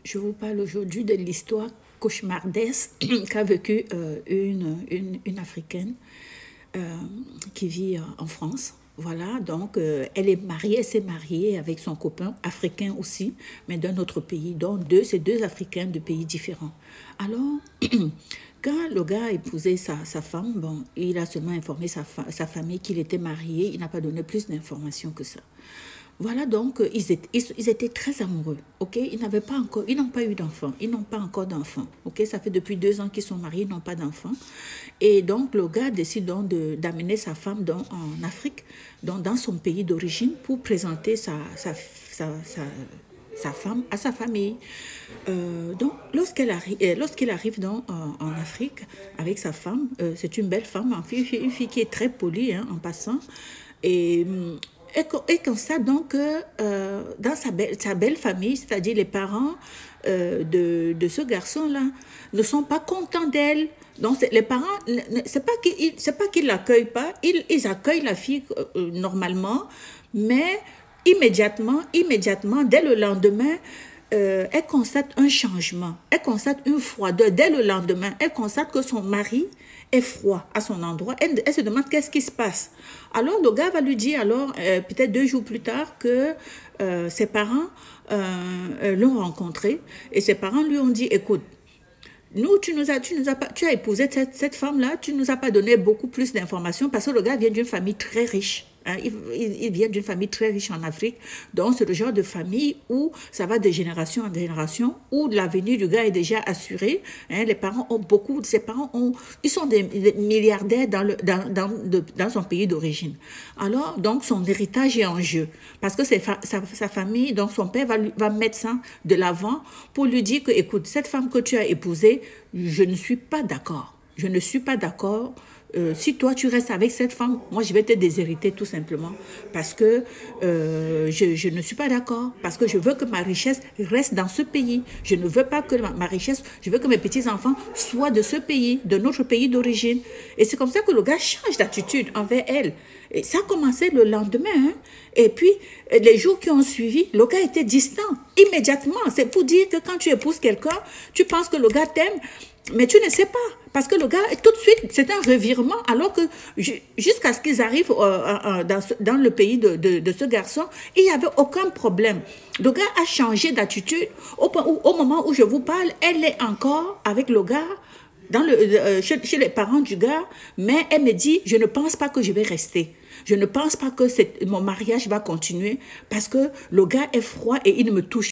Je vous parle aujourd'hui de l'histoire cauchemardesque qu'a vécue une Africaine qui vit en France. Voilà, donc elle s'est mariée avec son copain africain aussi, mais d'un autre pays, donc c'est deux Africains de pays différents. Alors, quand le gars a épousé sa femme, bon, il a seulement informé sa famille qu'il était marié, il n'a pas donné plus d'informations que ça. Voilà, donc ils étaient très amoureux, ok? Ils n'ont pas eu d'enfants, ils n'ont pas encore d'enfants, ok? Ça fait depuis 2 ans qu'ils sont mariés, ils n'ont pas d'enfants. Et donc le gars décide donc d'amener sa femme en Afrique, dans son pays d'origine, pour présenter sa femme à sa famille. Donc, lorsqu'il arrive en Afrique avec sa femme, c'est une belle femme, une fille qui est très polie, hein, en passant. Et et constate donc que dans sa belle famille, c'est-à-dire les parents de ce garçon-là, ne sont pas contents d'elle. Donc les parents, c'est pas qu'ils l'accueillent pas, ils accueillent la fille normalement, mais immédiatement, dès le lendemain, elle constate un changement, elle constate une froideur. Dès le lendemain, elle constate que son mari est froid à son endroit. Elle se demande qu'est-ce qui se passe. Alors le gars va lui dire, peut-être 2 jours plus tard, que ses parents l'ont rencontré et ses parents lui ont dit, écoute, nous, tu as épousé cette femme-là, tu ne nous as pas donné beaucoup plus d'informations parce que le gars vient d'une famille très riche. Hein, il vient d'une famille très riche en Afrique. Donc, c'est le genre de famille où ça va de génération en génération, où l'avenir du gars est déjà assuré. Hein, ils sont des milliardaires dans son pays d'origine. Alors, donc, son héritage est en jeu. Parce que sa famille, donc son père va mettre ça de l'avant pour lui dire que, écoute, cette femme que tu as épousée, je ne suis pas d'accord. Je ne suis pas d'accord. Si toi tu restes avec cette femme, moi je vais te déshériter tout simplement parce que je ne suis pas d'accord, parce que je veux que ma richesse reste dans ce pays. Je ne veux pas que ma richesse, je veux que mes petits-enfants soient de ce pays, de notre pays d'origine. Et c'est comme ça que le gars change d'attitude envers elle. Et ça a commencé le lendemain. Hein? Et puis, les jours qui ont suivi, le gars était distant immédiatement. C'est pour dire que quand tu épouses quelqu'un, tu penses que le gars t'aime, mais tu ne sais pas. Parce que le gars, tout de suite, c'est un revirement, alors que jusqu'à ce qu'ils arrivent dans le pays de ce garçon, il n'y avait aucun problème. Le gars a changé d'attitude. Au moment où je vous parle, elle est encore avec le gars, chez les parents du gars, mais elle me dit, je ne pense pas que je vais rester. Je ne pense pas que mon mariage va continuer parce que le gars est froid et il ne me touche